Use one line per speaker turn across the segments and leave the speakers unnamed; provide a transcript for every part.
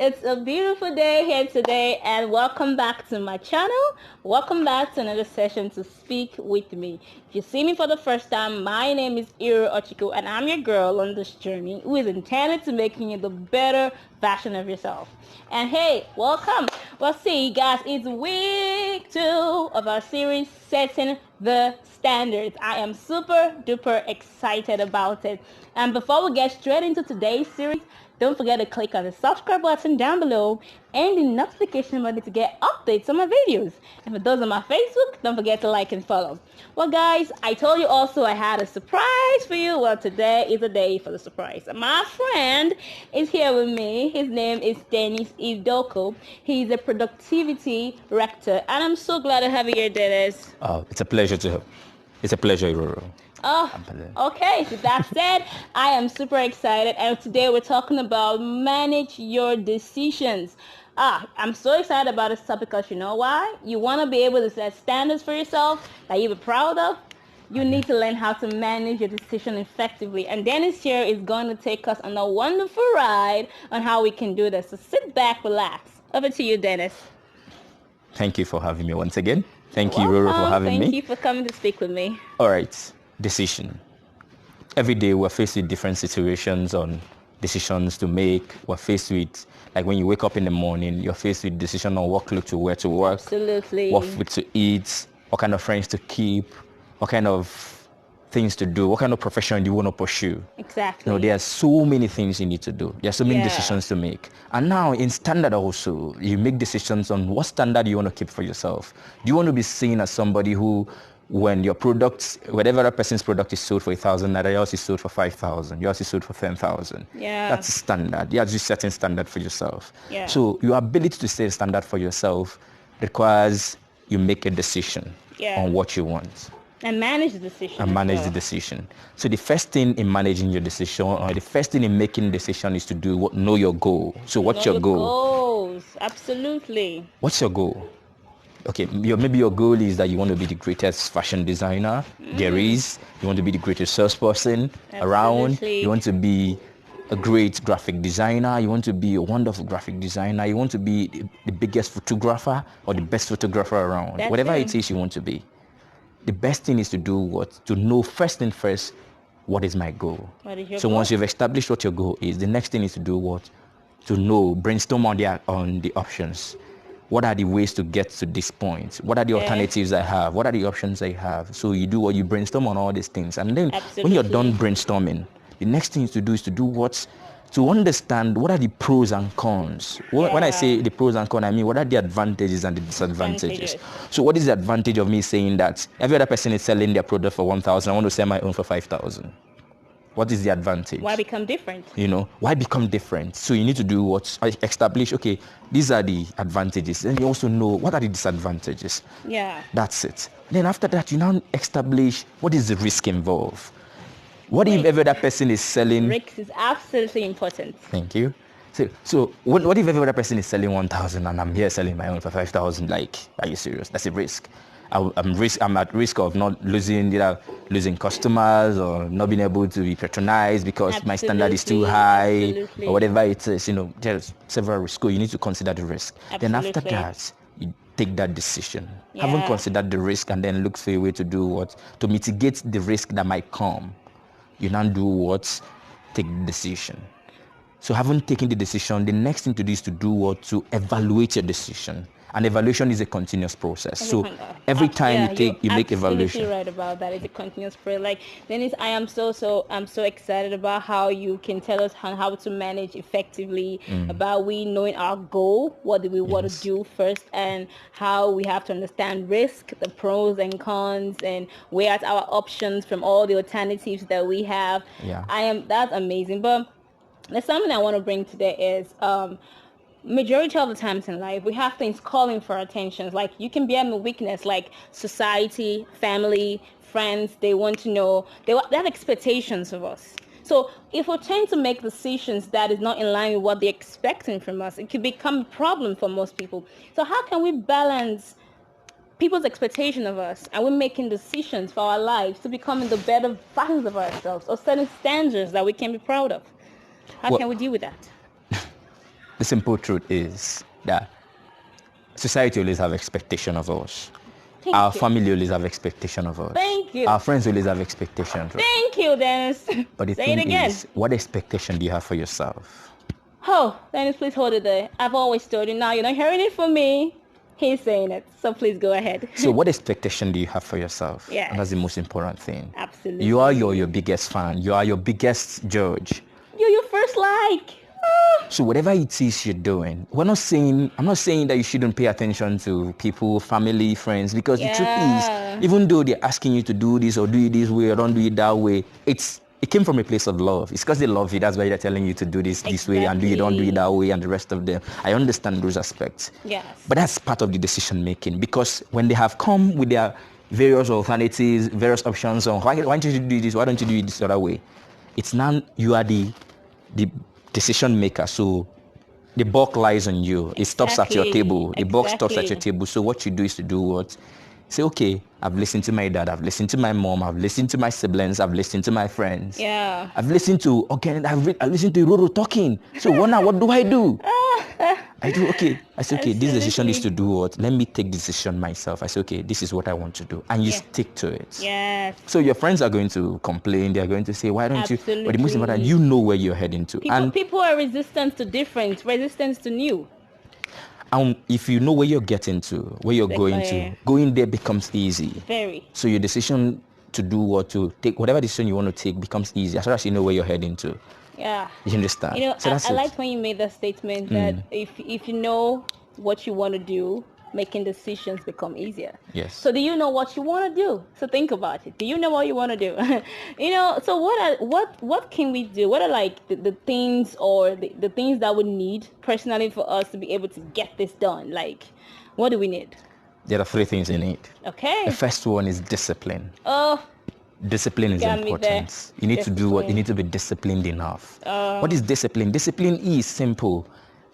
It's a beautiful day here today, and welcome back to my channel. Welcome back to another session to speak with me. If you see me for the first time, my name is Iro Ochiko, and I'm your girl on this journey who is intended to making you the better version of yourself. And hey, welcome. Well, see, guys, it's week 2 of our series, Setting the Standards. I am super duper excited about it. And before we get straight into today's series, don't forget to click on the subscribe button down below and the notification button to get updates on my videos. And for those on my Facebook, don't forget to like and follow. Well, guys, I told you also I had a surprise for you. Well, today is the day for the surprise. My friend is here with me. His name is Dennis Idoko. He's a productivity rector, and I'm so glad to have you here, Dennis.
Oh, it's a pleasure, Aurora.
Oh, okay. So that said, I am super excited, and today we're talking about manage your decisions. I'm so excited about this topic because you know why? You want to be able to set standards for yourself that you're proud of. You need to learn how to manage your decision effectively. And Dennis here is going to take us on a wonderful ride on how we can do this. So sit back, relax. Over to you, Dennis.
Thank you for having me once again. Thank you, Aurora, for having me.
Thank you for coming to speak with me.
All right. Decision. Every day we're faced with different situations on decisions to make. We're faced with, like when you wake up in the morning, you're faced with decision on what clothes to wear to work.
Absolutely.
What food to eat, what kind of friends to keep, what kind of things to do, what kind of profession do you want to pursue.
Exactly.
You know, there are so many things you need to do. There are so many decisions to make. And now in standard also, you make decisions on what standard you want to keep for yourself. Do you want to be seen as somebody who, when your products, whatever a person's product is sold for 1,000 naira, yours is sold for 5,000, yours is sold for 10,000.
Yeah.
That's a standard. You have to set a standard for yourself.
Yeah.
So your ability to set a standard for yourself requires you make a decision on what you want.
And manage the decision.
And manage the decision. So the first thing in managing your decision, or the first thing in making a decision, is to know your goal. So what's your goal?
Goals. Absolutely.
What's your goal? Okay, maybe your goal is that you want to be the greatest fashion designer there is. You want to be the greatest salesperson around. You want to be a great graphic designer. You want to be a wonderful graphic designer. You want to be the biggest photographer or the best photographer around. Whatever it is you want to be. The best thing is to do what? To know first and first, what is my goal?
What is your
goal? Once you've established what your goal is, the next thing is to do what? To know, brainstorm on the options. What are the ways to get to this point? What are the alternatives I have? What are the options I have? So you do what? You brainstorm on all these things. And then when you're done brainstorming, the next thing is to do what? To understand what are the pros and cons. When I say the pros and cons, I mean what are the advantages and the disadvantages. So what is the advantage of me saying that every other person is selling their product for 1,000, I want to sell my own for 5,000? What is the advantage?
Why become different?
You know, why become different? So you need to do what? Establish, okay, these are the advantages. Then you also know what are the disadvantages.
Yeah.
That's it. Then after that, you now establish what is the risk involved. What if every other person is selling?
Risk is absolutely important.
Thank you. So what if every other person is selling 1,000 and I'm here selling my own for 5,000? Like, are you serious? That's a risk. I'm at risk of not losing customers or not being able to be patronized because my standard is too high or whatever it is. You know, there's several risks. So you need to consider the risk. Then after that, you take that decision. Haven't considered the risk and then look for a way to do what? To mitigate the risk that might come. You now do what? Take the decision. So having taken the decision, the next thing to do is to do what? To evaluate your decision. And evaluation is a continuous process. So every time you make evaluation.
You're right about that. It's a continuous process. Like Dennis, I'm so excited about how you can tell us how to manage effectively, about we knowing our goal, what do we want to do first, and how we have to understand risk, the pros and cons, and weigh out our options from all the alternatives that we have. That's amazing. But there's something I want to bring today is majority of the times in life, we have things calling for our attentions. Like you can be having a weakness, like society, family, friends. They want to know, they have expectations of us. So if we're trying to make decisions that is not in line with what they're expecting from us, it could become a problem for most people. So how can we balance people's expectation of us and we're making decisions for our lives to becoming the better versions of ourselves or setting standards that we can be proud of? How can we deal with that?
The simple truth is that society always have expectation of us. Our family always have expectation of us.
Thank you.
Our friends always have expectations.
Thank you, Dennis.
But the
Say
thing
it again.
is, what expectation do you have for yourself?
Oh, Dennis, please hold it there. I've always told you. Now you're not hearing it from me. He's saying it. So please go ahead.
So what expectation do you have for yourself?
Yes.
And that's the most important thing.
Absolutely.
You are your biggest fan. You are your biggest judge.
You're your first like.
So whatever it is you're doing, I'm not saying that you shouldn't pay attention to people, family, friends, because the truth is, even though they're asking you to do this or do it this way or don't do it that way, it came from a place of love. It's because they love you. That's why they're telling you to do this way and don't do it that way and the rest of them. I understand those aspects.
Yes.
But that's part of the decision making, because when they have come with their various alternatives, various options on why don't you do this, why don't you do it this other way, it's now you are the decision maker. So the buck lies on you. Exactly. It stops at your table. The buck stops at your table. So what you do is to do what? Say, okay, I've listened to my dad, I've listened to my mom, I've listened to my siblings, I've listened to my friends.
Yeah.
I've listened to, I've listened to Roro talking. So what do I do? I do, okay. I say, okay, this decision is to do what? Let me take the decision myself. I say, okay, this is what I want to do. And you stick to it.
Yes.
So your friends are going to complain. They're going to say, why don't you? But the most important, you know where you're heading to.
People are resistant to different, resistant to new.
If you know where you're getting to, where you're going there becomes easy.
Very.
So your decision to do what to take, whatever decision you want to take becomes easy as far as you know where you're heading to.
Yeah.
You understand?
You know,
so
I liked when you made that statement that if you know what you want to do, making decisions become easier.
Yes.
So do you know what you want to do? So think about it. Do you know what you want to do? So what can we do? What are like the things or the things that we need personally for us to be able to get this done? Like, what do we need?
There are 3 things you need.
Okay.
The first one is discipline.
Oh.
Discipline is important. You need to do what you need to be disciplined enough. What is discipline? Discipline is simple.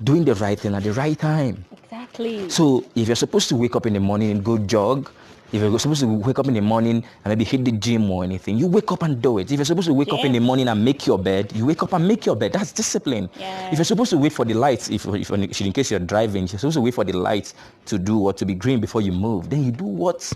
Doing the right thing at the right time.
Exactly.
So if you're supposed to wake up in the morning and go jog, if you're supposed to wake up in the morning and maybe hit the gym or anything, you wake up and do it. If you're supposed to wake up in the morning and make your bed, you wake up and make your bed. That's discipline.
Yes.
If you're supposed to wait for the lights, if in case you're driving, you're supposed to wait for the lights to do what, to be green before you move, then you do what?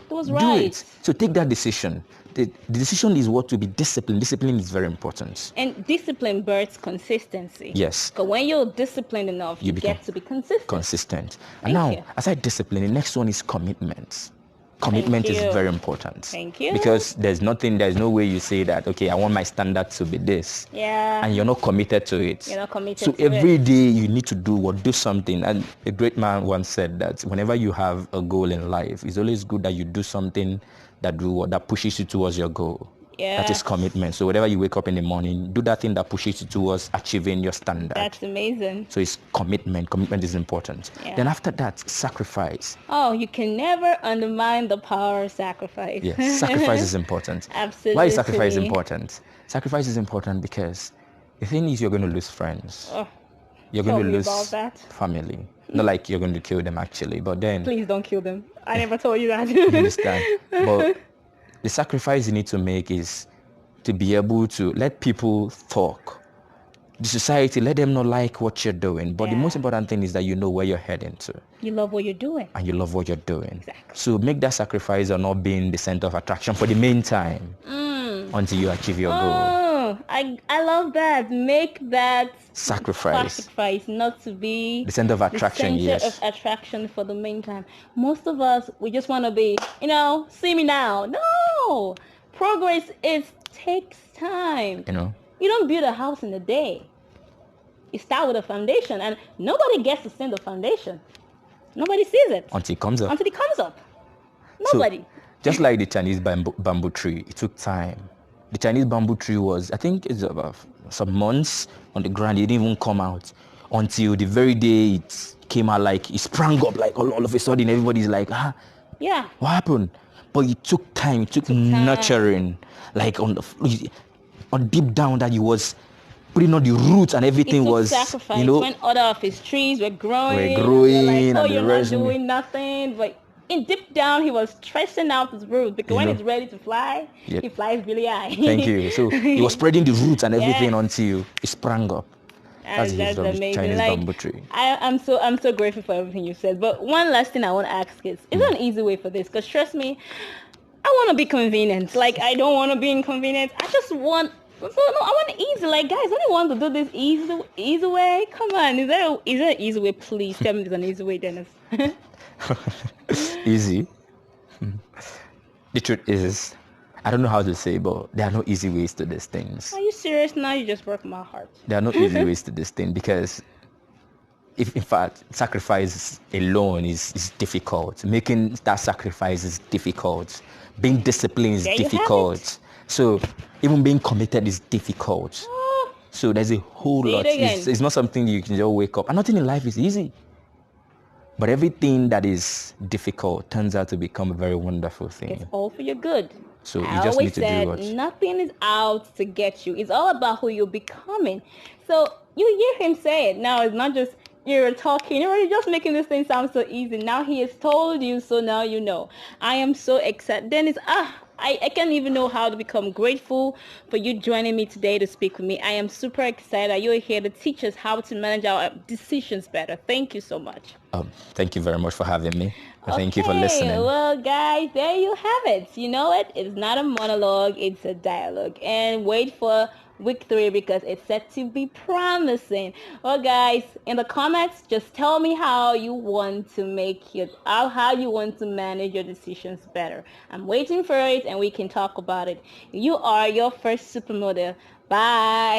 It was right.
Do it. So take that decision. The decision is what? To be disciplined. Discipline is very important.
And discipline births consistency.
Yes.
Because when you're disciplined enough, you get to be consistent.
And now, aside discipline, the next one is commitment. Commitment is very important.
Thank you.
Because there's no way you say that, okay, I want my standard to be this.
Yeah.
And you're not committed to it.
You're not committed
so
to it. So
every day you need to do something. And a great man once said that whenever you have a goal in life, it's always good that you do something that pushes you towards your goal. Yeah. That is commitment. So whenever you wake up in the morning, do that thing that pushes you towards achieving your standard.
That's amazing.
So it's commitment. Commitment is important. Yeah. Then after that, sacrifice.
Oh, you can never undermine the power of sacrifice.
Yes, sacrifice is important.
Absolutely.
Why is sacrifice important? Sacrifice is important because the thing is you're going to lose friends.
Oh,
you're going to lose family. Not like you're going to kill them actually, but then...
Please don't kill them. I never told you that.
You understand? But the sacrifice you need to make is to be able to let people talk. The society, let them not like what you're doing. But the most important thing is that you know where you're heading to.
You love what you're doing.
And you love what you're doing.
Exactly.
So make that sacrifice of not being the center of attraction for the meantime until you achieve your goal.
I love that. Make that
sacrifice
not to be
the center of attraction.
Of attraction for the meantime. Most of us, we just want to be, see me now. No, progress takes time. You don't build a house in a day. You start with a foundation, and nobody gets to see the foundation. Nobody sees it
until it comes up.
Nobody.
So, just like the Chinese bamboo tree, it took time. The Chinese bamboo tree was, I think it's about some months on the ground. It didn't even come out until the very day it came out, like it sprang up, like all of a sudden everybody's like,
yeah,
what happened? But it took time. It took nurturing, like on deep down that he was putting on the roots and everything was
sacrifice. When other of his trees were growing,
like,
and you're not doing nothing, but in deep down, he was stretching out his roots because when he's ready to fly, he flies really high.
Thank you. So he was spreading the roots and everything until it sprang up. That's a huge
That's amazing.
Chinese
Like
bamboo tree.
I'm so grateful for everything you said. But one last thing I want to ask is there an easy way for this? Because trust me, I want to be convenient. Like I don't want to be inconvenient. I just want. So no, I want easy. Like guys, I don't want to do this easy way. Come on, is there an easy way? Please tell me there's an easy way, Dennis.
Easy. The truth is, I don't know how to say, but there are no easy ways to these things.
Are you serious now? You just broke my heart.
There are no easy ways to this thing because, if in fact, sacrifice alone is difficult. Making that sacrifice is difficult. Being disciplined is
There you have
difficult. So even being committed is difficult.
Oh,
So there's a whole
say it
lot.
again.
It's not something you can just wake up. And nothing in life is easy. But everything that is difficult turns out to become a very wonderful thing.
It's all for your good.
So you
I
just
always
need to
said
do what?
nothing is out to get you. It's all about who you're becoming. So you hear him say it. Now it's not just you're talking, you're just making this thing sound so easy. Now he has told you, so now you know. I am so excited. Dennis, I can't even know how to become grateful for you joining me today to speak with me. I am super excited that you're here to teach us how to manage our decisions better. Thank you so much.
Thank you very much for having me. Thank you for
Okay,
listening.
well, guys, there you have it. You know it. It's not a monologue. It's a dialogue. And wait for week 3 because it's set to be promising. Well, guys, in the comments, just tell me how you want to how you want to manage your decisions better. I'm waiting for it, and we can talk about it. You are your first supermodel. Bye.